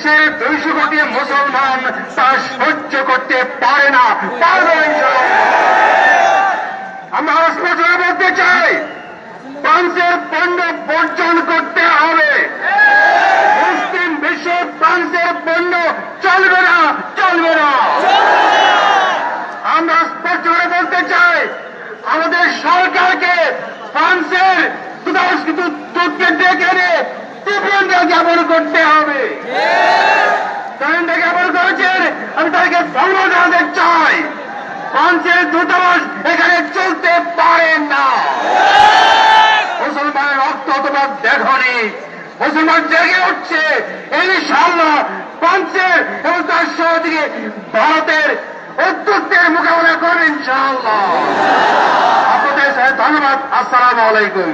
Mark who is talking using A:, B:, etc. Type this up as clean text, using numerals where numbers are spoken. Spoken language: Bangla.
A: বিশ্বের 200 কোটি মুসলমান তা সহ্য করতে পারে না, পারবে ইনশাআল্লাহ। আমরা স্পষ্ট বলতে চাই, ফ্রান্সের পণ্য বর্জন করতে হবে। মুসলিম বিশ্বে ফ্রান্সের পণ্য চলবে না, চলবে না। আমরা স্পষ্ট করে বলতে চাই, আমাদের সরকারকে ফ্রান্সের দূতকে ডেকে এনে তীব্র জ্ঞাপন করতে হবে। জ্ঞাপন করেছেন, আমি তাদেরকে ধন্যবাদ জানাতে চাই। ফ্রান্সের দূতাবাস এখানে চলতে পারে না। মুসলমানের রক্ত তোমরা দেখনি, মুসলমান জেগে উঠছে। ইনশাআল্লাহ ফ্রান্সের এবং তার সহযোগী ভারতের উদ্যোগের মোকাবেলা করবে ইনশাআল্লাহ। আপনাদের ধন্যবাদ। আসসালামু আলাইকুম।